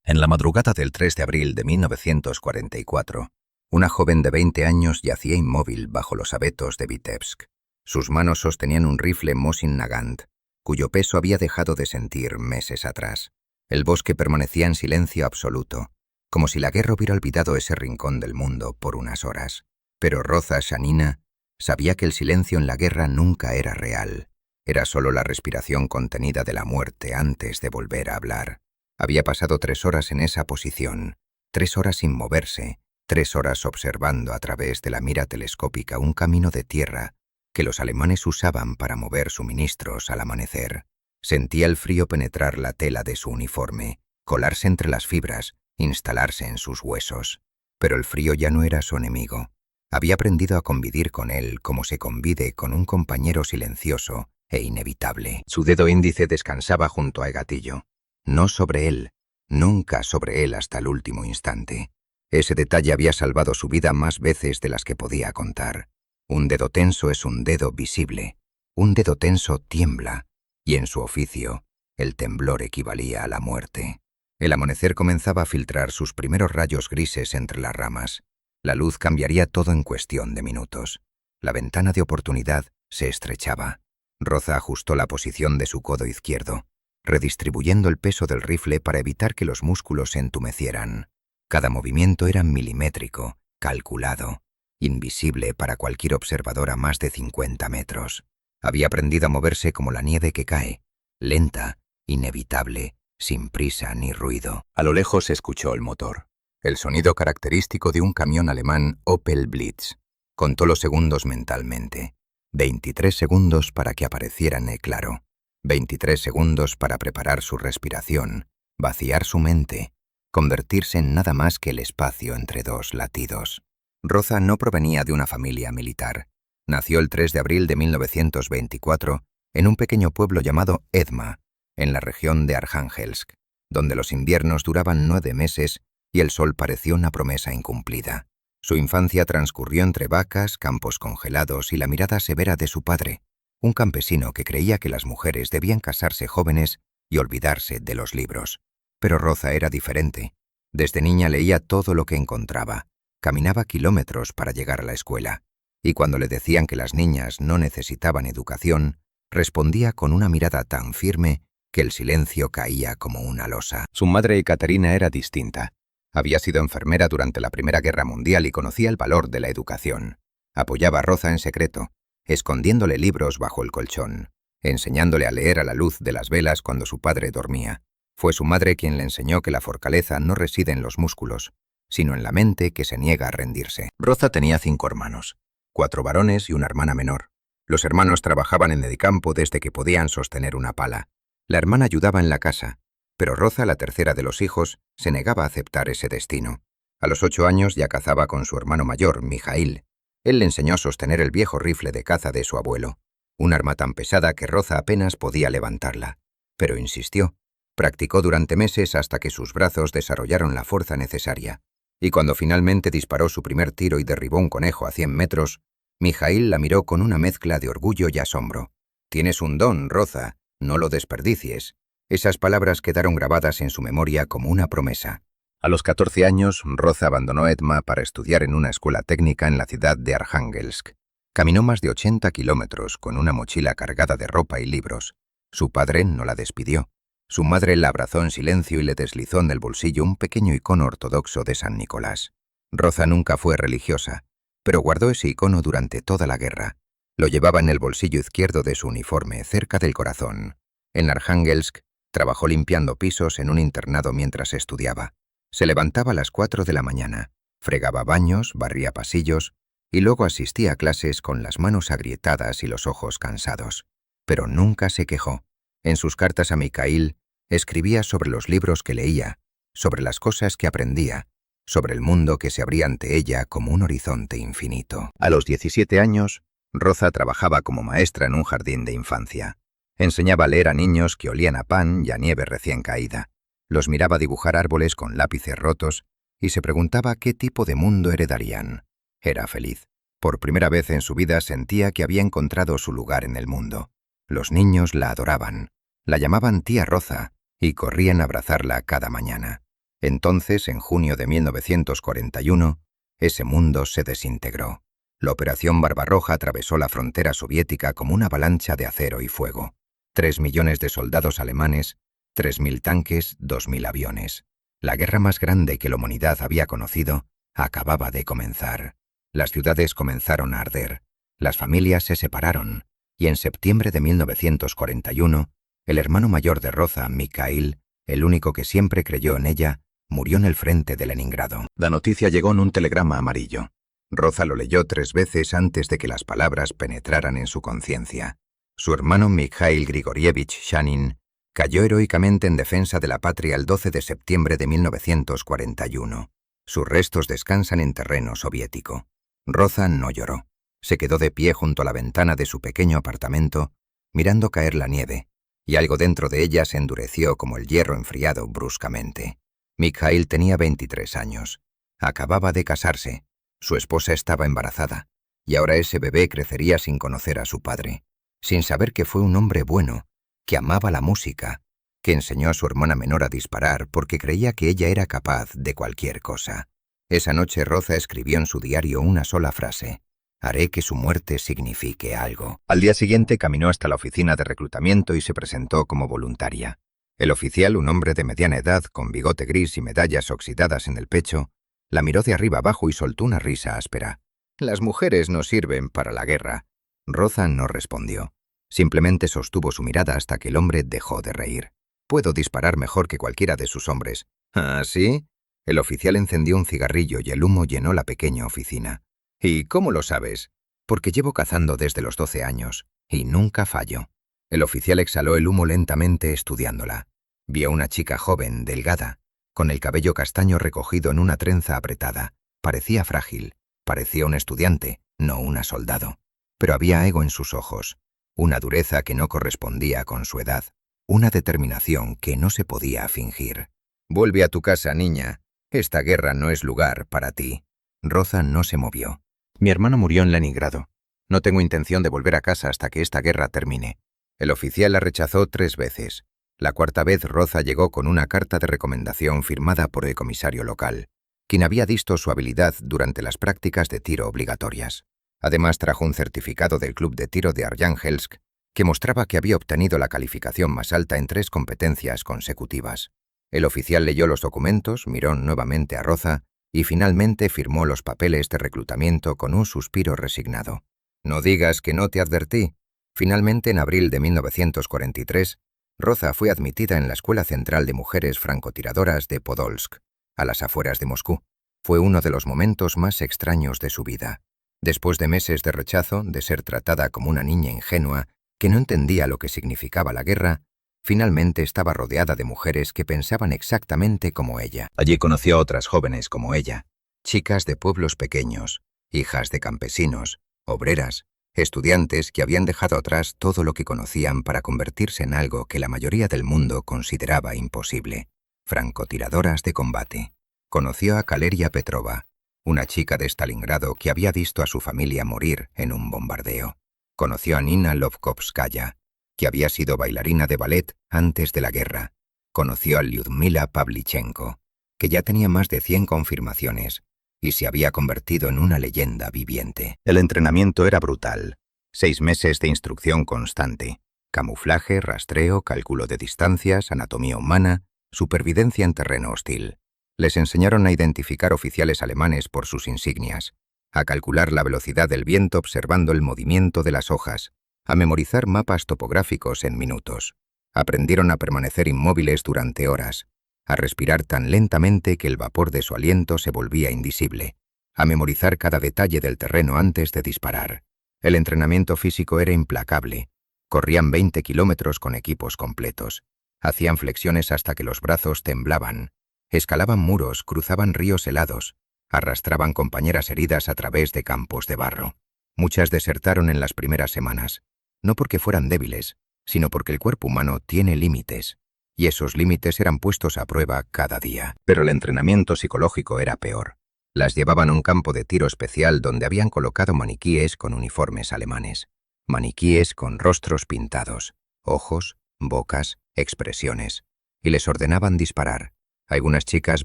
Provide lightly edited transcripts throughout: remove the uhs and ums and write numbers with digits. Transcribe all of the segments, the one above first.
En la madrugada del 3 de abril de 1944, una joven de 20 años yacía inmóvil bajo los abetos de Vitebsk. Sus manos sostenían un rifle Mosin Nagant, cuyo peso había dejado de sentir meses atrás. El bosque permanecía en silencio absoluto, como si la guerra hubiera olvidado ese rincón del mundo por unas horas. Pero Roza Shanina sabía que el silencio en la guerra nunca era real. Era solo la respiración contenida de la muerte antes de volver a hablar. Había pasado 3 horas en esa posición, 3 horas sin moverse, 3 horas observando a través de la mira telescópica un camino de tierra que los alemanes usaban para mover suministros al amanecer. Sentía el frío penetrar la tela de su uniforme, colarse entre las fibras, instalarse en sus huesos. Pero el frío ya no era su enemigo. Había aprendido a convivir con él como se convive con un compañero silencioso e inevitable. Su dedo índice descansaba junto al gatillo. No sobre él, nunca sobre él hasta el último instante. Ese detalle había salvado su vida más veces de las que podía contar. Un dedo tenso es un dedo visible. Un dedo tenso tiembla, y en su oficio, el temblor equivalía a la muerte. El amanecer comenzaba a filtrar sus primeros rayos grises entre las ramas. La luz cambiaría todo en cuestión de minutos. La ventana de oportunidad se estrechaba. Roza ajustó la posición de su codo izquierdo, redistribuyendo el peso del rifle para evitar que los músculos se entumecieran. Cada movimiento era milimétrico, calculado, invisible para cualquier observador a más de 50 metros. Había aprendido a moverse como la nieve que cae, lenta, inevitable, sin prisa ni ruido. A lo lejos se escuchó el motor, el sonido característico de un camión alemán Opel Blitz. Contó los segundos mentalmente. 23 segundos para que aparecieran claro. 23 segundos para preparar su respiración, vaciar su mente, convertirse en nada más que el espacio entre dos latidos. Roza no provenía de una familia militar. Nació el 3 de abril de 1924 en un pequeño pueblo llamado Edma, en la región de Arjángelsk, donde los inviernos duraban 9 meses y el sol parecía una promesa incumplida. Su infancia transcurrió entre vacas, campos congelados y la mirada severa de su padre, un campesino que creía que las mujeres debían casarse jóvenes y olvidarse de los libros. Pero Roza era diferente. Desde niña leía todo lo que encontraba, caminaba kilómetros para llegar a la escuela, y cuando le decían que las niñas no necesitaban educación, respondía con una mirada tan firme que el silencio caía como una losa. Su madre Ekaterina era distinta. Había sido enfermera durante la Primera Guerra Mundial y conocía el valor de la educación. Apoyaba a Roza en secreto, escondiéndole libros bajo el colchón, enseñándole a leer a la luz de las velas cuando su padre dormía. Fue su madre quien le enseñó que la fortaleza no reside en los músculos, sino en la mente que se niega a rendirse. Roza tenía 5 hermanos, 4 varones y una hermana menor. Los hermanos trabajaban en el campo desde que podían sostener una pala. La hermana ayudaba en la casa, pero Roza, la tercera de los hijos, se negaba a aceptar ese destino. A los 8 años ya cazaba con su hermano mayor, Mijail. Él le enseñó a sostener el viejo rifle de caza de su abuelo, un arma tan pesada que Roza apenas podía levantarla. Pero insistió. Practicó durante meses hasta que sus brazos desarrollaron la fuerza necesaria. Y cuando finalmente disparó su primer tiro y derribó un conejo a 100 metros, Mijail la miró con una mezcla de orgullo y asombro. «Tienes un don, Roza, no lo desperdicies». Esas palabras quedaron grabadas en su memoria como una promesa. A los 14 años, Roza abandonó Edma para estudiar en una escuela técnica en la ciudad de Arjángelsk. Caminó más de 80 kilómetros con una mochila cargada de ropa y libros. Su padre no la despidió. Su madre la abrazó en silencio y le deslizó en el bolsillo un pequeño icono ortodoxo de San Nicolás. Roza nunca fue religiosa, pero guardó ese icono durante toda la guerra. Lo llevaba en el bolsillo izquierdo de su uniforme, cerca del corazón. En Arjángelsk, trabajó limpiando pisos en un internado mientras estudiaba. Se levantaba a las 4 de la mañana, fregaba baños, barría pasillos y luego asistía a clases con las manos agrietadas y los ojos cansados. Pero nunca se quejó. En sus cartas a Mijail, escribía sobre los libros que leía, sobre las cosas que aprendía, sobre el mundo que se abría ante ella como un horizonte infinito. A los 17 años, Roza trabajaba como maestra en un jardín de infancia. Enseñaba a leer a niños que olían a pan y a nieve recién caída. Los miraba dibujar árboles con lápices rotos y se preguntaba qué tipo de mundo heredarían. Era feliz. Por primera vez en su vida sentía que había encontrado su lugar en el mundo. Los niños la adoraban. La llamaban tía Roza y corrían a abrazarla cada mañana. Entonces, en junio de 1941, ese mundo se desintegró. La Operación Barbarroja atravesó la frontera soviética como una avalancha de acero y fuego. 3 millones de soldados alemanes, 3.000 tanques, 2.000 aviones. La guerra más grande que la humanidad había conocido acababa de comenzar. Las ciudades comenzaron a arder, las familias se separaron, y en septiembre de 1941, el hermano mayor de Roza, Mikhail, el único que siempre creyó en ella, murió en el frente de Leningrado. La noticia llegó en un telegrama amarillo. Roza lo leyó 3 veces antes de que las palabras penetraran en su conciencia. Su hermano Mikhail Grigorievich Shanin cayó heroicamente en defensa de la patria el 12 de septiembre de 1941. Sus restos descansan en terreno soviético. Roza no lloró. Se quedó de pie junto a la ventana de su pequeño apartamento, mirando caer la nieve, y algo dentro de ella se endureció como el hierro enfriado bruscamente. Mikhail tenía 23 años. Acababa de casarse. Su esposa estaba embarazada, y ahora ese bebé crecería sin conocer a su padre, sin saber que fue un hombre bueno, que amaba la música, que enseñó a su hermana menor a disparar porque creía que ella era capaz de cualquier cosa. Esa noche Roza escribió en su diario una sola frase: «Haré que su muerte signifique algo». Al día siguiente caminó hasta la oficina de reclutamiento y se presentó como voluntaria. El oficial, un hombre de mediana edad, con bigote gris y medallas oxidadas en el pecho, la miró de arriba abajo y soltó una risa áspera. «Las mujeres no sirven para la guerra». Roza no respondió. Simplemente sostuvo su mirada hasta que el hombre dejó de reír. «Puedo disparar mejor que cualquiera de sus hombres». «¿Ah, sí?» El oficial encendió un cigarrillo y el humo llenó la pequeña oficina. «¿Y cómo lo sabes?» «Porque llevo cazando desde los 12 años, y nunca fallo». El oficial exhaló el humo lentamente estudiándola. Vio una chica joven, delgada, con el cabello castaño recogido en una trenza apretada. Parecía frágil, parecía un estudiante, no una soldado. Pero había ego en sus ojos, una dureza que no correspondía con su edad, una determinación que no se podía fingir. «Vuelve a tu casa, niña. Esta guerra no es lugar para ti». Roza no se movió. «Mi hermano murió en Leningrado. No tengo intención de volver a casa hasta que esta guerra termine». El oficial la rechazó 3 veces. La 4ª vez Roza llegó con una carta de recomendación firmada por el comisario local, quien había visto su habilidad durante las prácticas de tiro obligatorias. Además trajo un certificado del club de tiro de Arjángelsk que mostraba que había obtenido la calificación más alta en 3 competencias consecutivas. El oficial leyó los documentos, miró nuevamente a Roza y finalmente firmó los papeles de reclutamiento con un suspiro resignado. «No digas que no te advertí». Finalmente, en abril de 1943, Roza fue admitida en la Escuela Central de Mujeres Francotiradoras de Podolsk, a las afueras de Moscú. Fue uno de los momentos más extraños de su vida. Después de meses de rechazo, de ser tratada como una niña ingenua, que no entendía lo que significaba la guerra, finalmente estaba rodeada de mujeres que pensaban exactamente como ella. Allí conoció a otras jóvenes como ella, chicas de pueblos pequeños, hijas de campesinos, obreras, estudiantes que habían dejado atrás todo lo que conocían para convertirse en algo que la mayoría del mundo consideraba imposible: francotiradoras de combate. Conoció a Kaleria Petrova, una chica de Stalingrado que había visto a su familia morir en un bombardeo. Conoció a Nina Lovkovskaya, que había sido bailarina de ballet antes de la guerra. Conoció a Lyudmila Pavlichenko, que ya tenía más de 100 confirmaciones y se había convertido en una leyenda viviente. El entrenamiento era brutal. 6 meses de instrucción constante. Camuflaje, rastreo, cálculo de distancias, anatomía humana, supervivencia en terreno hostil. Les enseñaron a identificar oficiales alemanes por sus insignias, a calcular la velocidad del viento observando el movimiento de las hojas, a memorizar mapas topográficos en minutos. Aprendieron a permanecer inmóviles durante horas, a respirar tan lentamente que el vapor de su aliento se volvía invisible, a memorizar cada detalle del terreno antes de disparar. El entrenamiento físico era implacable. Corrían 20 kilómetros con equipos completos. Hacían flexiones hasta que los brazos temblaban. Escalaban muros, cruzaban ríos helados, arrastraban compañeras heridas a través de campos de barro. Muchas desertaron en las primeras semanas, no porque fueran débiles, sino porque el cuerpo humano tiene límites, y esos límites eran puestos a prueba cada día. Pero el entrenamiento psicológico era peor. Las llevaban a un campo de tiro especial donde habían colocado maniquíes con uniformes alemanes, maniquíes con rostros pintados, ojos, bocas, expresiones, y les ordenaban disparar. Algunas chicas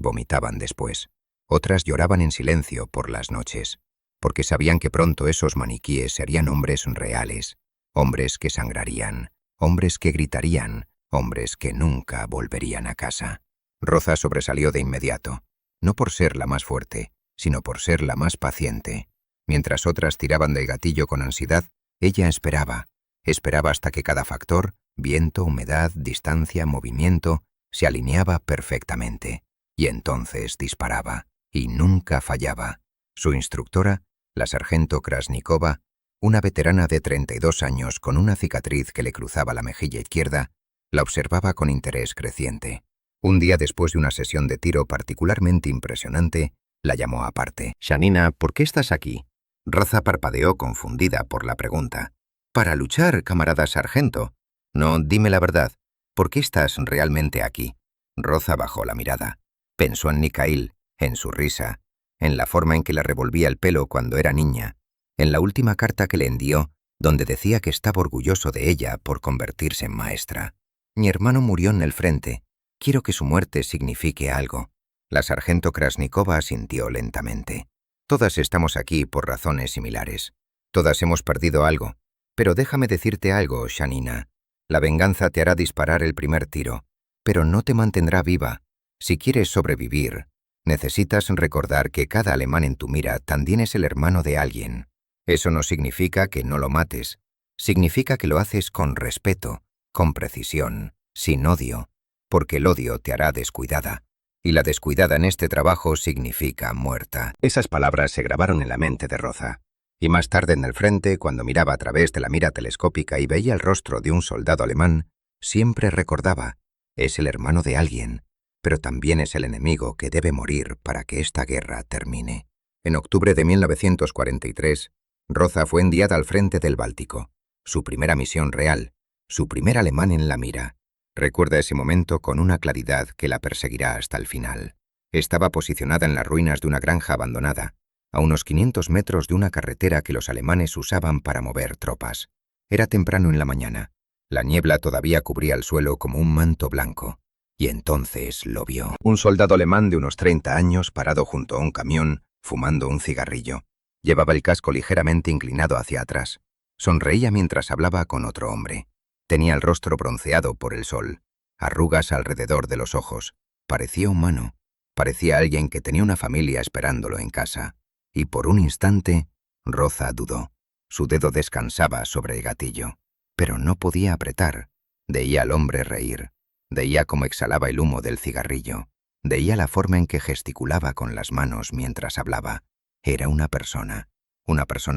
vomitaban después. Otras lloraban en silencio por las noches, porque sabían que pronto esos maniquíes serían hombres reales, hombres que sangrarían, hombres que gritarían, hombres que nunca volverían a casa. Roza sobresalió de inmediato, no por ser la más fuerte, sino por ser la más paciente. Mientras otras tiraban del gatillo con ansiedad, ella esperaba hasta que cada factor, viento, humedad, distancia, movimiento, se alineaba perfectamente. Y entonces disparaba, y nunca fallaba. Su instructora, la sargento Krasnikova, una veterana de 32 años con una cicatriz que le cruzaba la mejilla izquierda, la observaba con interés creciente. Un día después de una sesión de tiro particularmente impresionante, la llamó aparte. «Janina, ¿por qué estás aquí?» Roza parpadeó confundida por la pregunta. «Para luchar, camarada sargento». «No, dime la verdad. ¿Por qué estás realmente aquí?» Roza bajó la mirada. Pensó en Mikhail, en su risa, en la forma en que le revolvía el pelo cuando era niña, en la última carta que le envió, donde decía que estaba orgulloso de ella por convertirse en maestra. «Mi hermano murió en el frente. Quiero que su muerte signifique algo». La sargento Krasnikova asintió lentamente. «Todas estamos aquí por razones similares. Todas hemos perdido algo. Pero déjame decirte algo, Janina. La venganza te hará disparar el primer tiro, pero no te mantendrá viva. Si quieres sobrevivir, necesitas recordar que cada alemán en tu mira también es el hermano de alguien. Eso no significa que no lo mates. Significa que lo haces con respeto, con precisión, sin odio, porque el odio te hará descuidada. Y la descuidada en este trabajo significa muerta». Esas palabras se grabaron en la mente de Roza. Y más tarde en el frente, cuando miraba a través de la mira telescópica y veía el rostro de un soldado alemán, siempre recordaba, es el hermano de alguien, pero también es el enemigo que debe morir para que esta guerra termine. En octubre de 1943, Roza fue enviada al frente del Báltico, su primera misión real, su primer alemán en la mira. Recuerda ese momento con una claridad que la perseguirá hasta el final. Estaba posicionada en las ruinas de una granja abandonada, a unos 500 metros de una carretera que los alemanes usaban para mover tropas. Era temprano en la mañana. La niebla todavía cubría el suelo como un manto blanco. Y entonces lo vio. Un soldado alemán de unos 30 años parado junto a un camión, fumando un cigarrillo. Llevaba el casco ligeramente inclinado hacia atrás. Sonreía mientras hablaba con otro hombre. Tenía el rostro bronceado por el sol, arrugas alrededor de los ojos. Parecía humano. Parecía alguien que tenía una familia esperándolo en casa. Y por un instante, Roza dudó. Su dedo descansaba sobre el gatillo, pero no podía apretar. Veía al hombre reír. Veía cómo exhalaba el humo del cigarrillo. Veía la forma en que gesticulaba con las manos mientras hablaba. Era una persona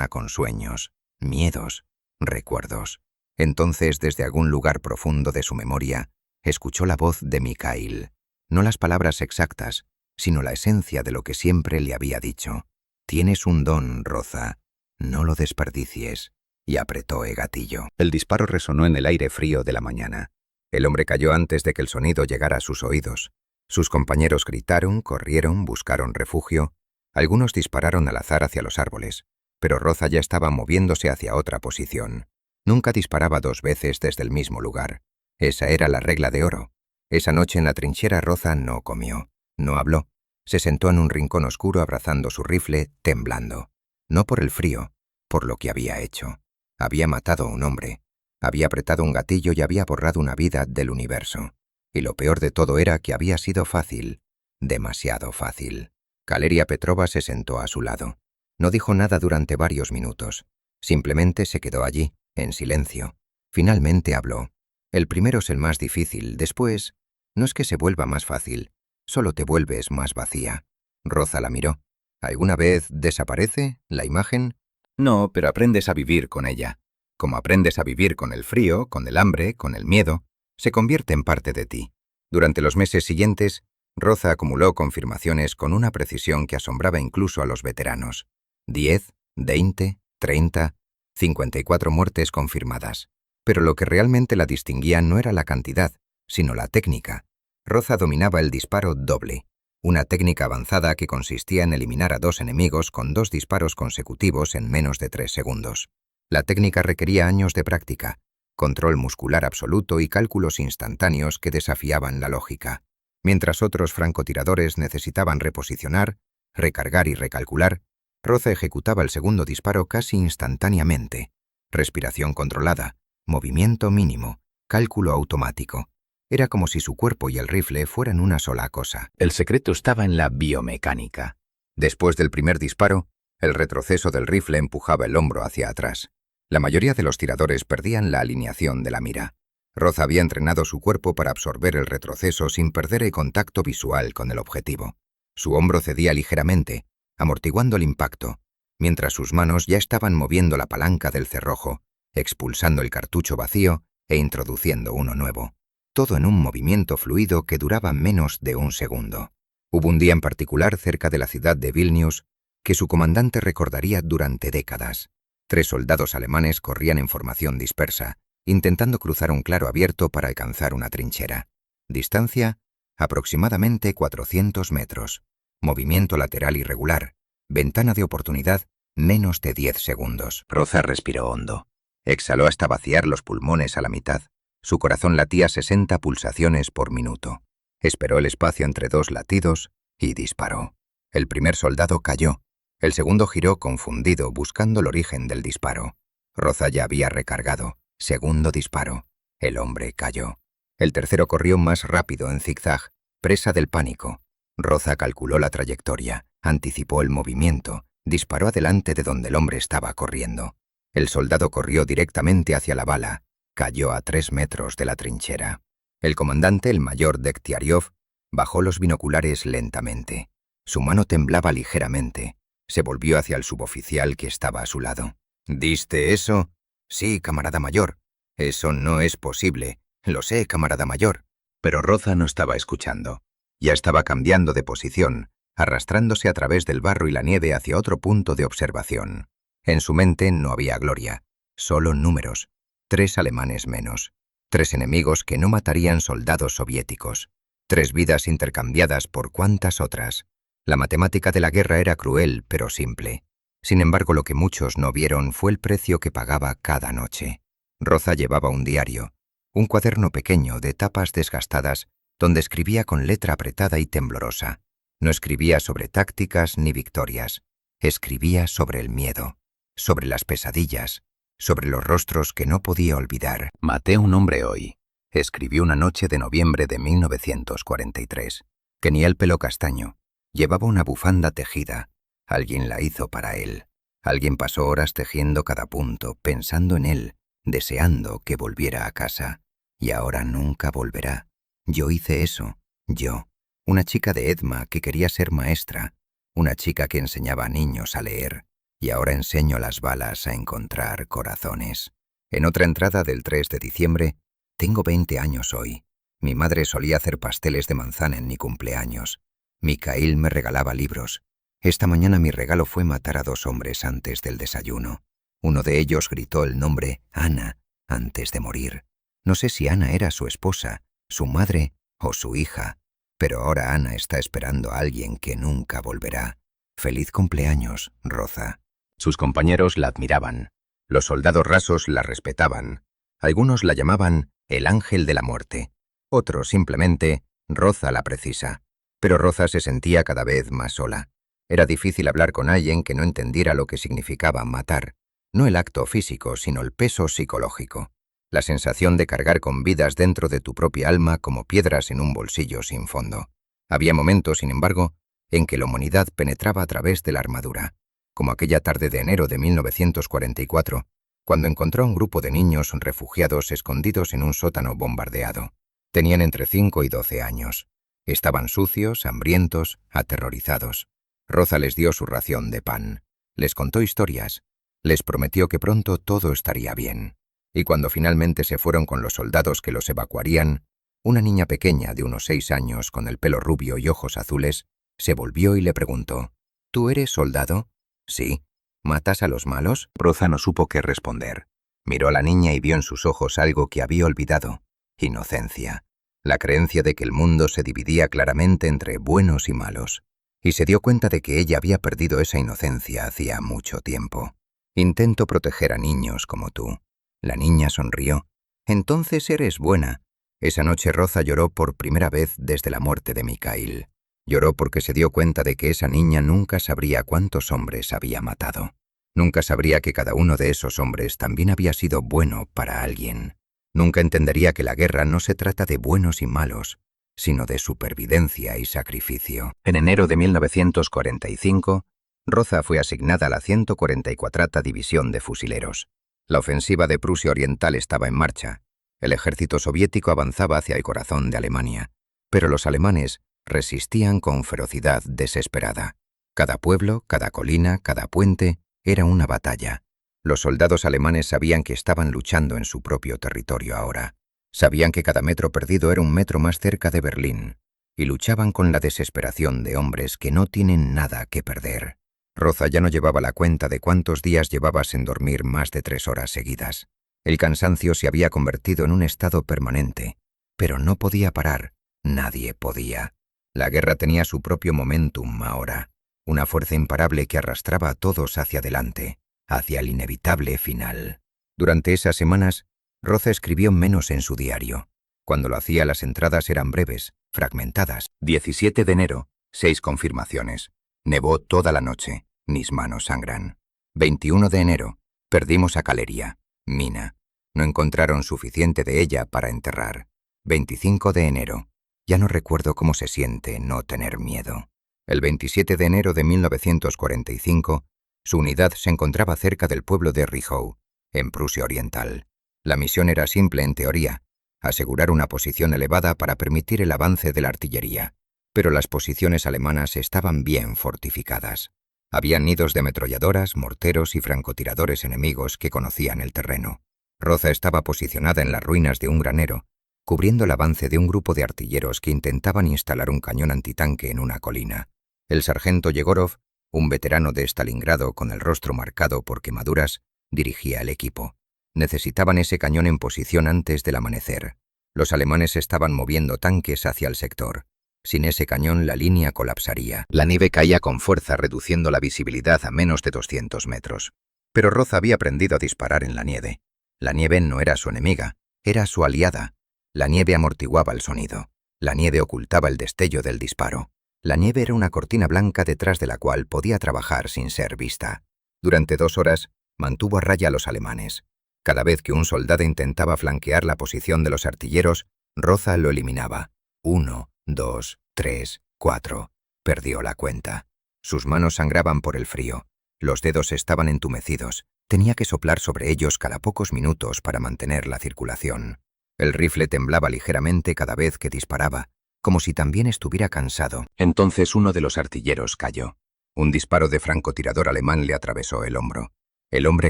con sueños, miedos, recuerdos. Entonces, desde algún lugar profundo de su memoria, escuchó la voz de Mikhail. No las palabras exactas, sino la esencia de lo que siempre le había dicho. «Tienes un don, Roza. No lo desperdicies». Y apretó el gatillo. El disparo resonó en el aire frío de la mañana. El hombre cayó antes de que el sonido llegara a sus oídos. Sus compañeros gritaron, corrieron, buscaron refugio. Algunos dispararon al azar hacia los árboles, pero Roza ya estaba moviéndose hacia otra posición. Nunca disparaba 2 veces desde el mismo lugar. Esa era la regla de oro. Esa noche en la trinchera Roza no comió, no habló. Se sentó en un rincón oscuro abrazando su rifle, temblando. No por el frío, por lo que había hecho. Había matado a un hombre. Había apretado un gatillo y había borrado una vida del universo. Y lo peor de todo era que había sido fácil. Demasiado fácil. Valeria Petrova se sentó a su lado. No dijo nada durante varios minutos. Simplemente se quedó allí, en silencio. Finalmente habló. «El primero es el más difícil. Después, no es que se vuelva más fácil. Solo te vuelves más vacía». Roza la miró. «¿Alguna vez desaparece la imagen?» «No, pero aprendes a vivir con ella. Como aprendes a vivir con el frío, con el hambre, con el miedo, se convierte en parte de ti». Durante los meses siguientes, Roza acumuló confirmaciones con una precisión que asombraba incluso a los veteranos. 10, 20, 30, 54 muertes confirmadas. Pero lo que realmente la distinguía no era la cantidad, sino la técnica. Roza dominaba el disparo doble, una técnica avanzada que consistía en eliminar a 2 enemigos con 2 disparos consecutivos en menos de 3 segundos. La técnica requería años de práctica, control muscular absoluto y cálculos instantáneos que desafiaban la lógica. Mientras otros francotiradores necesitaban reposicionar, recargar y recalcular, Roza ejecutaba el segundo disparo casi instantáneamente. Respiración controlada, movimiento mínimo, cálculo automático. Era como si su cuerpo y el rifle fueran una sola cosa. El secreto estaba en la biomecánica. Después del primer disparo, el retroceso del rifle empujaba el hombro hacia atrás. La mayoría de los tiradores perdían la alineación de la mira. Roza había entrenado su cuerpo para absorber el retroceso sin perder el contacto visual con el objetivo. Su hombro cedía ligeramente, amortiguando el impacto, mientras sus manos ya estaban moviendo la palanca del cerrojo, expulsando el cartucho vacío e introduciendo uno nuevo. Todo en un movimiento fluido que duraba menos de un segundo. Hubo un día en particular cerca de la ciudad de Vilnius que su comandante recordaría durante décadas. 3 soldados alemanes corrían en formación dispersa, intentando cruzar un claro abierto para alcanzar una trinchera. Distancia, aproximadamente 400 metros. Movimiento lateral irregular. Ventana de oportunidad, menos de 10 segundos. Roza respiró hondo. Exhaló hasta vaciar los pulmones a la mitad. Su corazón latía 60 pulsaciones por minuto. Esperó el espacio entre 2 latidos y disparó. El primer soldado cayó. El segundo giró confundido buscando el origen del disparo. Roza ya había recargado. Segundo disparo. El hombre cayó. El tercero corrió más rápido en zigzag, presa del pánico. Roza calculó la trayectoria, anticipó el movimiento, disparó adelante de donde el hombre estaba corriendo. El soldado corrió directamente hacia la bala, cayó a 3 metros de la trinchera. El comandante, el mayor Degtyaryov, bajó los binoculares lentamente. Su mano temblaba ligeramente. Se volvió hacia el suboficial que estaba a su lado. ¿Diste eso? Sí, camarada mayor. Eso no es posible. Lo sé, camarada mayor. Pero Roza no estaba escuchando. Ya estaba cambiando de posición, arrastrándose a través del barro y la nieve hacia otro punto de observación. En su mente no había gloria, solo números. 3 alemanes menos. 3 enemigos que no matarían soldados soviéticos. 3 vidas intercambiadas por cuántas otras. La matemática de la guerra era cruel, pero simple. Sin embargo, lo que muchos no vieron fue el precio que pagaba cada noche. Roza llevaba un diario, un cuaderno pequeño de tapas desgastadas, donde escribía con letra apretada y temblorosa. No escribía sobre tácticas ni victorias. Escribía sobre el miedo, sobre las pesadillas, sobre los rostros que no podía olvidar. Maté a un hombre hoy. Escribió una noche de noviembre de 1943. Tenía el pelo castaño. Llevaba una bufanda tejida. Alguien la hizo para él. Alguien pasó horas tejiendo cada punto, pensando en él, deseando que volviera a casa. Y ahora nunca volverá. Yo hice eso. Yo. Una chica de Edma que quería ser maestra. Una chica que enseñaba a niños a leer. Y ahora enseño a las balas a encontrar corazones. En otra entrada del 3 de diciembre, tengo 20 años hoy. Mi madre solía hacer pasteles de manzana en mi cumpleaños. Mikhail me regalaba libros. Esta mañana mi regalo fue matar a 2 hombres antes del desayuno. Uno de ellos gritó el nombre Ana antes de morir. No sé si Ana era su esposa, su madre o su hija, pero ahora Ana está esperando a alguien que nunca volverá. Feliz cumpleaños, Roza. Sus compañeros la admiraban. Los soldados rasos la respetaban. Algunos la llamaban el ángel de la muerte. Otros simplemente Roza la precisa. Pero Roza se sentía cada vez más sola. Era difícil hablar con alguien que no entendiera lo que significaba matar. No el acto físico, sino el peso psicológico. La sensación de cargar con vidas dentro de tu propia alma como piedras en un bolsillo sin fondo. Había momentos, sin embargo, en que la humanidad penetraba a través de la armadura, como aquella tarde de enero de 1944, cuando encontró a un grupo de niños refugiados escondidos en un sótano bombardeado. Tenían entre 5 y 12 años. Estaban sucios, hambrientos, aterrorizados. Roza les dio su ración de pan. Les contó historias. Les prometió que pronto todo estaría bien. Y cuando finalmente se fueron con los soldados que los evacuarían, una niña pequeña de unos 6 años con el pelo rubio y ojos azules se volvió y le preguntó: ¿Tú eres soldado? Sí. ¿Matas a los malos? Roza no supo qué responder. Miró a la niña y vio en sus ojos algo que había olvidado: inocencia. La creencia de que el mundo se dividía claramente entre buenos y malos. Y se dio cuenta de que ella había perdido esa inocencia hacía mucho tiempo. Intento proteger a niños como tú. La niña sonrió. Entonces eres buena. Esa noche Roza lloró por primera vez desde la muerte de Mikhail. Lloró porque se dio cuenta de que esa niña nunca sabría cuántos hombres había matado. Nunca sabría que cada uno de esos hombres también había sido bueno para alguien. Nunca entendería que la guerra no se trata de buenos y malos, sino de supervivencia y sacrificio. En enero de 1945, Roza fue asignada a la 144ª División de Fusileros. La ofensiva de Prusia Oriental estaba en marcha. El ejército soviético avanzaba hacia el corazón de Alemania, pero los alemanes resistían con ferocidad desesperada. Cada pueblo, cada colina, cada puente era una batalla. Los soldados alemanes sabían que estaban luchando en su propio territorio ahora. Sabían que cada metro perdido era un metro más cerca de Berlín, y luchaban con la desesperación de hombres que no tienen nada que perder. Roza ya no llevaba la cuenta de cuántos días llevaba sin dormir más de 3 horas seguidas. El cansancio se había convertido en un estado permanente, pero no podía parar, nadie podía. La guerra tenía su propio momentum ahora, una fuerza imparable que arrastraba a todos hacia adelante, hacia el inevitable final. Durante esas semanas, Roza escribió menos en su diario. Cuando lo hacía, las entradas eran breves, fragmentadas. 17 de enero, 6 confirmaciones. Nevó toda la noche, mis manos sangran. 21 de enero, perdimos a Caleria, mina. No encontraron suficiente de ella para enterrar. 25 de enero, ya no recuerdo cómo se siente no tener miedo. El 27 de enero de 1945, su unidad se encontraba cerca del pueblo de Richow, en Prusia Oriental. La misión era simple en teoría, asegurar una posición elevada para permitir el avance de la artillería. Pero las posiciones alemanas estaban bien fortificadas. Había nidos de ametralladoras, morteros y francotiradores enemigos que conocían el terreno. Roza estaba posicionada en las ruinas de un granero, cubriendo el avance de un grupo de artilleros que intentaban instalar un cañón antitanque en una colina. El sargento Yegorov, un veterano de Stalingrado con el rostro marcado por quemaduras, dirigía el equipo. Necesitaban ese cañón en posición antes del amanecer. Los alemanes estaban moviendo tanques hacia el sector. Sin ese cañón la línea colapsaría. La nieve caía con fuerza, reduciendo la visibilidad a menos de 200 metros. Pero Roza había aprendido a disparar en la nieve. La nieve no era su enemiga, era su aliada. La nieve amortiguaba el sonido. La nieve ocultaba el destello del disparo. La nieve era una cortina blanca detrás de la cual podía trabajar sin ser vista. Durante 2 horas, mantuvo a raya a los alemanes. Cada vez que un soldado intentaba flanquear la posición de los artilleros, Roza lo eliminaba. 1, 2, 3, 4. Perdió la cuenta. Sus manos sangraban por el frío. Los dedos estaban entumecidos. Tenía que soplar sobre ellos cada pocos minutos para mantener la circulación. El rifle temblaba ligeramente cada vez que disparaba, como si también estuviera cansado. Entonces uno de los artilleros cayó. Un disparo de francotirador alemán le atravesó el hombro. El hombre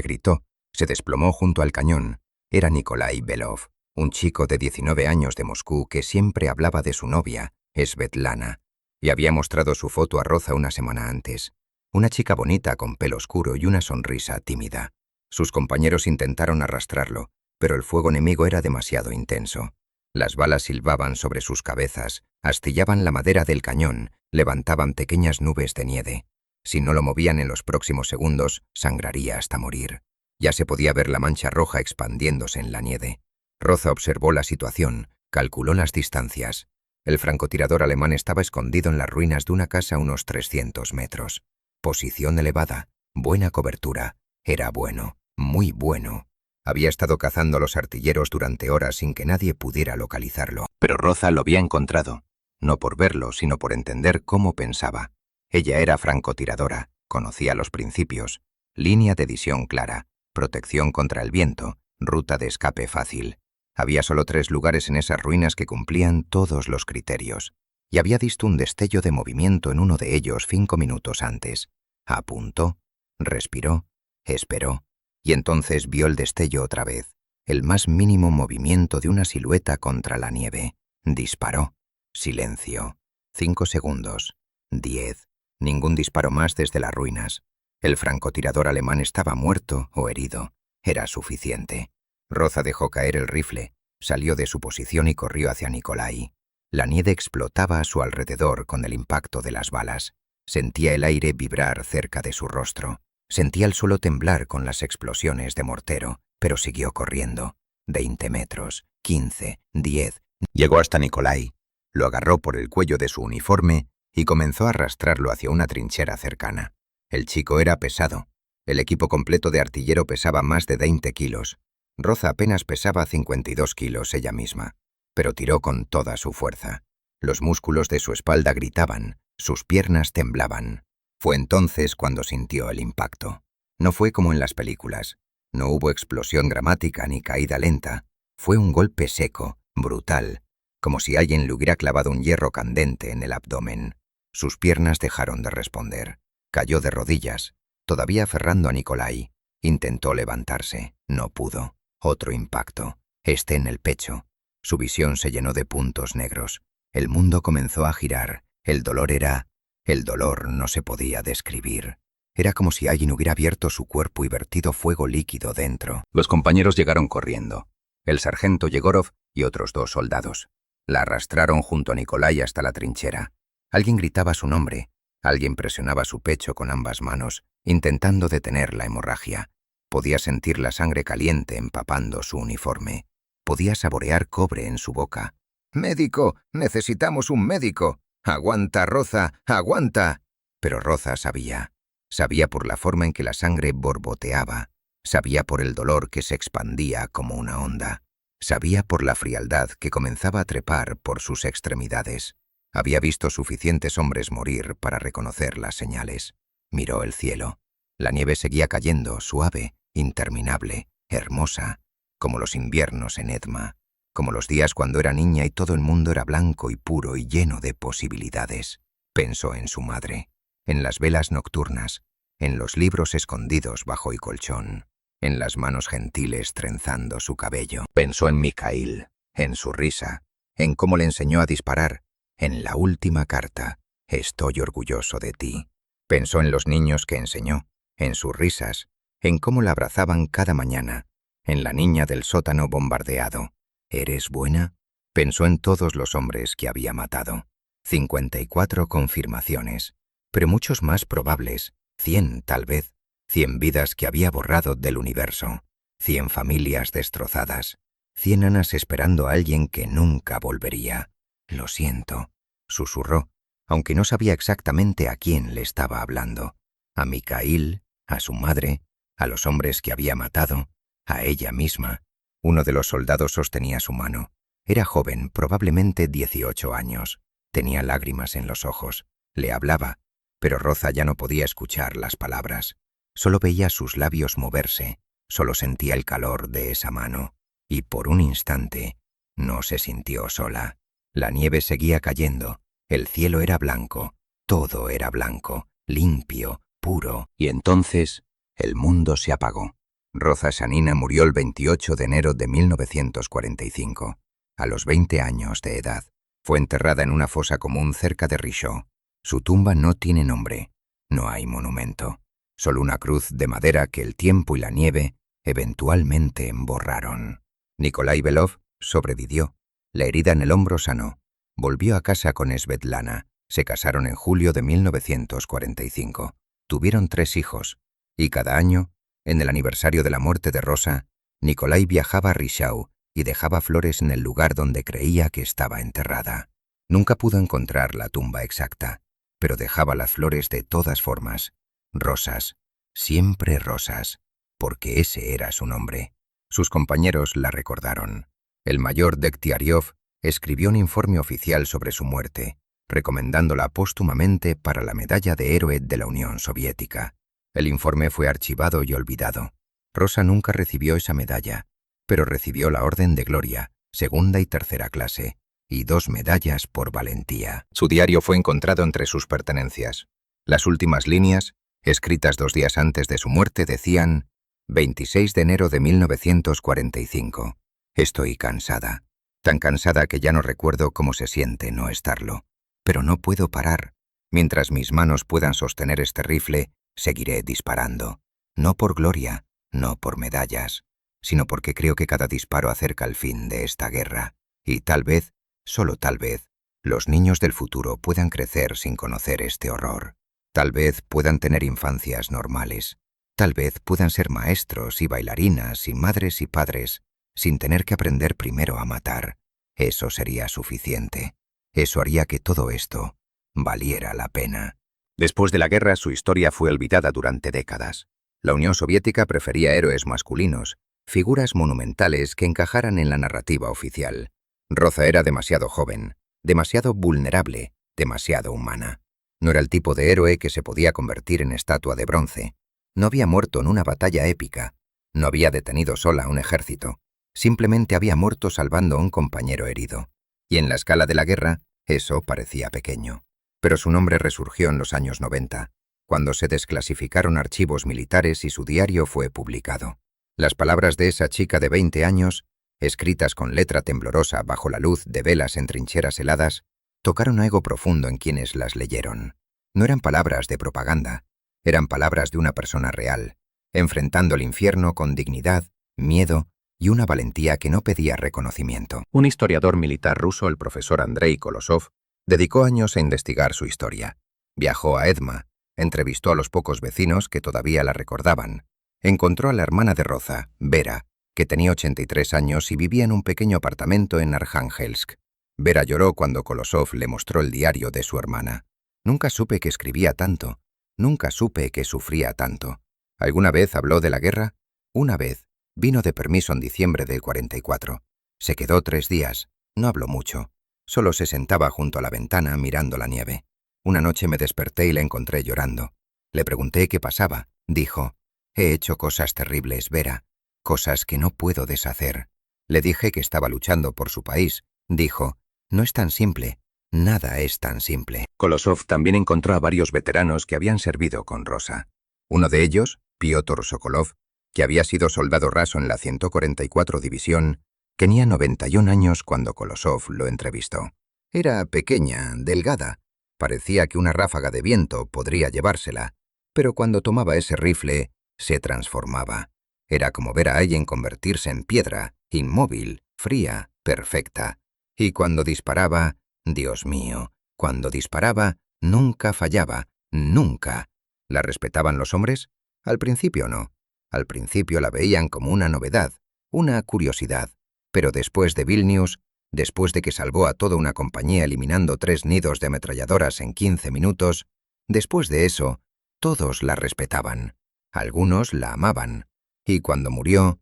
gritó, se desplomó junto al cañón. Era Nikolai Belov, un chico de 19 años de Moscú que siempre hablaba de su novia, Svetlana, y había mostrado su foto a Roza una semana antes. Una chica bonita con pelo oscuro y una sonrisa tímida. Sus compañeros intentaron arrastrarlo, pero el fuego enemigo era demasiado intenso. Las balas silbaban sobre sus cabezas, astillaban la madera del cañón, levantaban pequeñas nubes de nieve. Si no lo movían en los próximos segundos, sangraría hasta morir. Ya se podía ver la mancha roja expandiéndose en la nieve. Roza observó la situación, calculó las distancias. El francotirador alemán estaba escondido en las ruinas de una casa a unos 300 metros. Posición elevada, buena cobertura. Era bueno, muy bueno. Había estado cazando a los artilleros durante horas sin que nadie pudiera localizarlo. Pero Roza lo había encontrado, no por verlo, sino por entender cómo pensaba. Ella era francotiradora, conocía los principios, línea de visión clara, protección contra el viento, ruta de escape fácil. Había solo 3 lugares en esas ruinas que cumplían todos los criterios, y había visto un destello de movimiento en uno de ellos 5 minutos antes. Apuntó, respiró, esperó, y entonces vio el destello otra vez, el más mínimo movimiento de una silueta contra la nieve. Disparó. Silencio. 5 segundos. 10. Ningún disparo más desde las ruinas. El francotirador alemán estaba muerto o herido. Era suficiente. Roza dejó caer el rifle, salió de su posición y corrió hacia Nikolai. La nieve explotaba a su alrededor con el impacto de las balas. Sentía el aire vibrar cerca de su rostro. Sentía el suelo temblar con las explosiones de mortero, pero siguió corriendo. 20 metros, 15, 10, Llegó hasta Nikolai, lo agarró por el cuello de su uniforme y comenzó a arrastrarlo hacia una trinchera cercana. El chico era pesado. El equipo completo de artillero pesaba más de 20 kilos. Roza apenas pesaba 52 kilos ella misma, pero tiró con toda su fuerza. Los músculos de su espalda gritaban, sus piernas temblaban. Fue entonces cuando sintió el impacto. No fue como en las películas. No hubo explosión dramática ni caída lenta. Fue un golpe seco, brutal, como si alguien le hubiera clavado un hierro candente en el abdomen. Sus piernas dejaron de responder. Cayó de rodillas, todavía aferrando a Nikolai. Intentó levantarse. No pudo. Otro impacto. Este en el pecho. Su visión se llenó de puntos negros. El mundo comenzó a girar. El dolor no se podía describir. Era como si alguien hubiera abierto su cuerpo y vertido fuego líquido dentro. Los compañeros llegaron corriendo. El sargento Yegorov y otros 2 soldados. La arrastraron junto a Nikolai hasta la trinchera. Alguien gritaba su nombre. Alguien presionaba su pecho con ambas manos, intentando detener la hemorragia. Podía sentir la sangre caliente empapando su uniforme. Podía saborear cobre en su boca. «¡Médico! ¡Necesitamos un médico! ¡Aguanta, Roza! ¡Aguanta!». Pero Roza sabía. Sabía por la forma en que la sangre borboteaba. Sabía por el dolor que se expandía como una onda. Sabía por la frialdad que comenzaba a trepar por sus extremidades. Había visto suficientes hombres morir para reconocer las señales. Miró el cielo. La nieve seguía cayendo, suave, interminable, hermosa, como los inviernos en Edma, como los días cuando era niña y todo el mundo era blanco y puro y lleno de posibilidades. Pensó en su madre, en las velas nocturnas, en los libros escondidos bajo el colchón, en las manos gentiles trenzando su cabello. Pensó en Mikhail, en su risa, en cómo le enseñó a disparar, en la última carta, «Estoy orgulloso de ti». Pensó en los niños que enseñó, en sus risas, en cómo la abrazaban cada mañana, en la niña del sótano bombardeado. «¿Eres buena?». Pensó en todos los hombres que había matado. 54 confirmaciones, pero muchos más probables, 100 tal vez, 100 vidas que había borrado del universo, 100 familias destrozadas, 100 Anas esperando a alguien que nunca volvería. «Lo siento», susurró, aunque no sabía exactamente a quién le estaba hablando. A Mikhail, a su madre, a los hombres que había matado, a ella misma. Uno de los soldados sostenía su mano. Era joven, probablemente 18 años. Tenía lágrimas en los ojos. Le hablaba, pero Roza ya no podía escuchar las palabras. Solo veía sus labios moverse, solo sentía el calor de esa mano. Y por un instante no se sintió sola. La nieve seguía cayendo, el cielo era blanco, todo era blanco, limpio, puro. Y entonces el mundo se apagó. Roza Sanina murió el 28 de enero de 1945, a los 20 años de edad. Fue enterrada en una fosa común cerca de Rishó. Su tumba no tiene nombre, no hay monumento, solo una cruz de madera que el tiempo y la nieve eventualmente borraron. Nikolai Belov sobrevivió. La herida en el hombro sanó. Volvió a casa con Svetlana. Se casaron en julio de 1945. Tuvieron 3 hijos. Y cada año, en el aniversario de la muerte de Rosa, Nikolai viajaba a Rishau y dejaba flores en el lugar donde creía que estaba enterrada. Nunca pudo encontrar la tumba exacta, pero dejaba las flores de todas formas. Rosas, siempre rosas, porque ese era su nombre. Sus compañeros la recordaron. El mayor Degtyaryov escribió un informe oficial sobre su muerte, recomendándola póstumamente para la medalla de héroe de la Unión Soviética. El informe fue archivado y olvidado. Rosa nunca recibió esa medalla, pero recibió la Orden de Gloria, segunda y tercera clase, y 2 medallas por valentía. Su diario fue encontrado entre sus pertenencias. Las últimas líneas, escritas 2 días antes de su muerte, decían: 26 de enero de 1945. Estoy cansada, tan cansada que ya no recuerdo cómo se siente no estarlo. Pero no puedo parar. Mientras mis manos puedan sostener este rifle, seguiré disparando. No por gloria, no por medallas, sino porque creo que cada disparo acerca el fin de esta guerra. Y tal vez, solo tal vez, los niños del futuro puedan crecer sin conocer este horror. Tal vez puedan tener infancias normales. Tal vez puedan ser maestros y bailarinas y madres y padres, sin tener que aprender primero a matar. Eso sería suficiente. Eso haría que todo esto valiera la pena. Después de la guerra, su historia fue olvidada durante décadas. La Unión Soviética prefería héroes masculinos, figuras monumentales que encajaran en la narrativa oficial. Roza era demasiado joven, demasiado vulnerable, demasiado humana. No era el tipo de héroe que se podía convertir en estatua de bronce. No había muerto en una batalla épica. No había detenido sola a un ejército. Simplemente había muerto salvando a un compañero herido. Y en la escala de la guerra, eso parecía pequeño. Pero su nombre resurgió en los años 90, cuando se desclasificaron archivos militares y su diario fue publicado. Las palabras de esa chica de 20 años, escritas con letra temblorosa bajo la luz de velas en trincheras heladas, tocaron algo profundo en quienes las leyeron. No eran palabras de propaganda, eran palabras de una persona real, enfrentando el infierno con dignidad, miedo y una valentía que no pedía reconocimiento. Un historiador militar ruso, el profesor Andrei Kolosov, dedicó años a investigar su historia. Viajó a Edma, entrevistó a los pocos vecinos que todavía la recordaban. Encontró a la hermana de Roza, Vera, que tenía 83 años y vivía en un pequeño apartamento en Arjángelsk. Vera lloró cuando Kolosov le mostró el diario de su hermana. Nunca supe que escribía tanto. Nunca supe que sufría tanto. ¿Alguna vez habló de la guerra? Una vez. Vino de permiso en diciembre del 44. Se quedó 3 días. No habló mucho. Solo se sentaba junto a la ventana mirando la nieve. Una noche me desperté y la encontré llorando. Le pregunté qué pasaba. Dijo: «He hecho cosas terribles, Vera. Cosas que no puedo deshacer». Le dije que estaba luchando por su país. Dijo: «No es tan simple. Nada es tan simple». Kolosov también encontró a varios veteranos que habían servido con Rosa. Uno de ellos, Piotr Sokolov, que había sido soldado raso en la 144 División, tenía 91 años cuando Kolosov lo entrevistó. Era pequeña, delgada. Parecía que una ráfaga de viento podría llevársela, pero cuando tomaba ese rifle, se transformaba. Era como ver a alguien convertirse en piedra, inmóvil, fría, perfecta. Y cuando disparaba, Dios mío, cuando disparaba, nunca fallaba, nunca. ¿La respetaban los hombres? Al principio no. Al principio la veían como una novedad, una curiosidad. Pero después de Vilnius, después de que salvó a toda una compañía eliminando 3 nidos de ametralladoras en 15 minutos, después de eso, todos la respetaban. Algunos la amaban. Y cuando murió,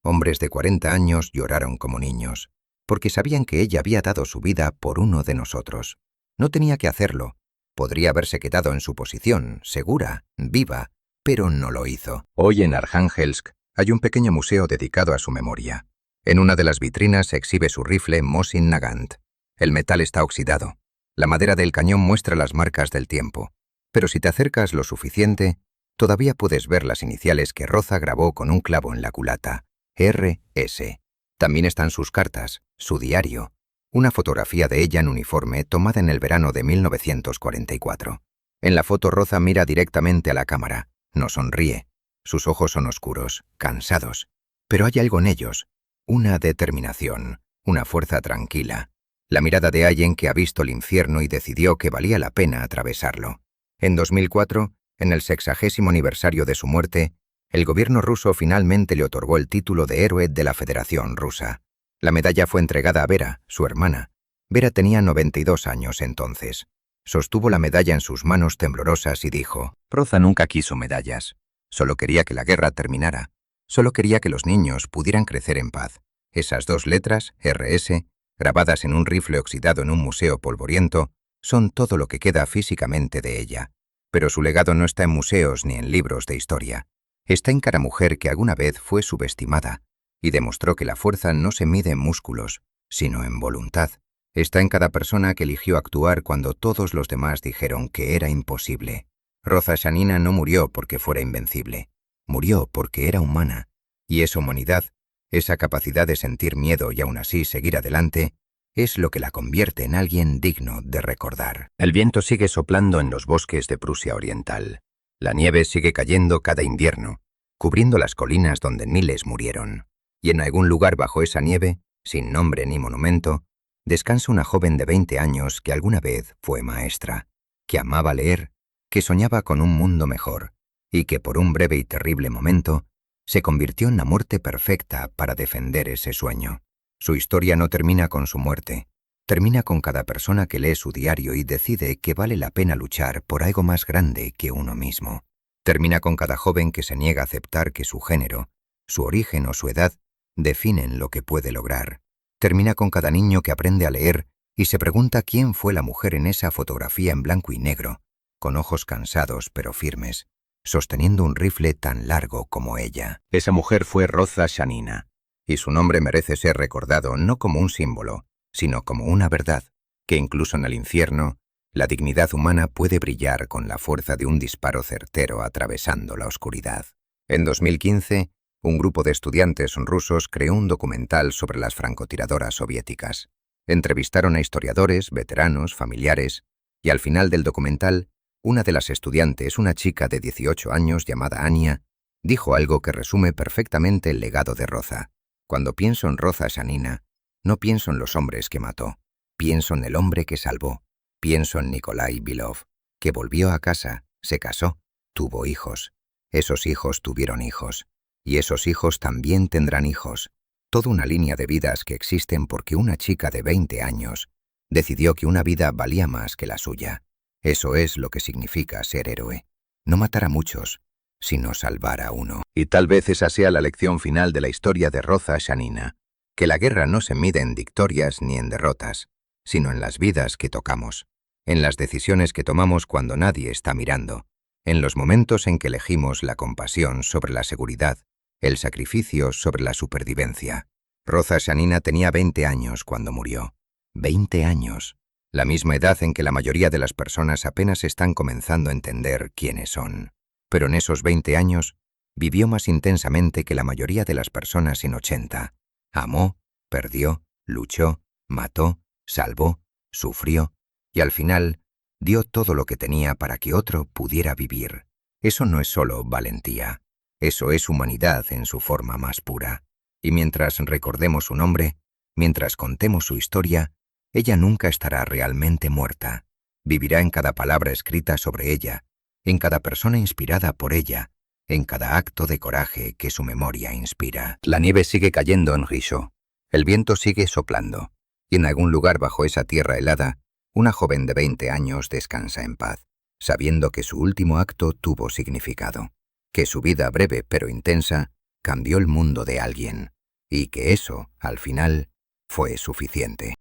hombres de 40 años lloraron como niños, porque sabían que ella había dado su vida por uno de nosotros. No tenía que hacerlo. Podría haberse quedado en su posición, segura, viva, pero no lo hizo. Hoy en Arjángelsk hay un pequeño museo dedicado a su memoria. En una de las vitrinas se exhibe su rifle Mosin Nagant. El metal está oxidado. La madera del cañón muestra las marcas del tiempo. Pero si te acercas lo suficiente, todavía puedes ver las iniciales que Roza grabó con un clavo en la culata. R.S. También están sus cartas, su diario, una fotografía de ella en uniforme tomada en el verano de 1944. En la foto Roza mira directamente a la cámara, no sonríe. Sus ojos son oscuros, cansados. Pero hay algo en ellos, una determinación, una fuerza tranquila. La mirada de alguien que ha visto el infierno y decidió que valía la pena atravesarlo. En 2004, en el 60º aniversario de su muerte, el gobierno ruso finalmente le otorgó el título de héroe de la Federación Rusa. La medalla fue entregada a Vera, su hermana. Vera tenía 92 años entonces. Sostuvo la medalla en sus manos temblorosas y dijo: «Roza nunca quiso medallas. Solo quería que la guerra terminara. Solo quería que los niños pudieran crecer en paz». Esas 2 letras, RS, grabadas en un rifle oxidado en un museo polvoriento, son todo lo que queda físicamente de ella. Pero su legado no está en museos ni en libros de historia. Está en cada mujer que alguna vez fue subestimada y demostró que la fuerza no se mide en músculos, sino en voluntad. Está en cada persona que eligió actuar cuando todos los demás dijeron que era imposible. Roza Shanina no murió porque fuera invencible. Murió porque era humana. Y esa humanidad, esa capacidad de sentir miedo y aún así seguir adelante, es lo que la convierte en alguien digno de recordar. El viento sigue soplando en los bosques de Prusia Oriental. La nieve sigue cayendo cada invierno, cubriendo las colinas donde miles murieron. Y en algún lugar bajo esa nieve, sin nombre ni monumento, descansa una joven de 20 años que alguna vez fue maestra, que amaba leer, que soñaba con un mundo mejor, y que por un breve y terrible momento se convirtió en la muerte perfecta para defender ese sueño. Su historia no termina con su muerte. Termina con cada persona que lee su diario y decide que vale la pena luchar por algo más grande que uno mismo. Termina con cada joven que se niega a aceptar que su género, su origen o su edad definen lo que puede lograr. Termina con cada niño que aprende a leer y se pregunta quién fue la mujer en esa fotografía en blanco y negro, con ojos cansados pero firmes, sosteniendo un rifle tan largo como ella. Esa mujer fue Roza Shanina. Y su nombre merece ser recordado no como un símbolo, sino como una verdad, que incluso en el infierno, la dignidad humana puede brillar con la fuerza de un disparo certero atravesando la oscuridad. En 2015, un grupo de estudiantes rusos creó un documental sobre las francotiradoras soviéticas. Entrevistaron a historiadores, veteranos, familiares, y al final del documental, una de las estudiantes, una chica de 18 años llamada Ania, dijo algo que resume perfectamente el legado de Roza. Cuando pienso en Roza Shanina, no pienso en los hombres que mató, pienso en el hombre que salvó, pienso en Nikolai Bilov, que volvió a casa, se casó, tuvo hijos. Esos hijos tuvieron hijos, y esos hijos también tendrán hijos. Toda una línea de vidas que existen porque una chica de 20 años decidió que una vida valía más que la suya. Eso es lo que significa ser héroe. No matar a muchos, sino salvar a uno. Y tal vez esa sea la lección final de la historia de Roza Shanina, que la guerra no se mide en victorias ni en derrotas, sino en las vidas que tocamos, en las decisiones que tomamos cuando nadie está mirando, en los momentos en que elegimos la compasión sobre la seguridad, el sacrificio sobre la supervivencia. Roza Shanina tenía 20 años cuando murió. 20 años. La misma edad en que la mayoría de las personas apenas están comenzando a entender quiénes son. Pero en esos 20 años, vivió más intensamente que la mayoría de las personas en 80. Amó, perdió, luchó, mató, salvó, sufrió, y al final, dio todo lo que tenía para que otro pudiera vivir. Eso no es solo valentía. Eso es humanidad en su forma más pura. Y mientras recordemos su nombre, mientras contemos su historia, ella nunca estará realmente muerta. Vivirá en cada palabra escrita sobre ella, en cada persona inspirada por ella, en cada acto de coraje que su memoria inspira. La nieve sigue cayendo en Risho. El viento sigue soplando. Y en algún lugar bajo esa tierra helada, una joven de 20 años descansa en paz, sabiendo que su último acto tuvo significado, que su vida breve pero intensa cambió el mundo de alguien, y que eso, al final, fue suficiente.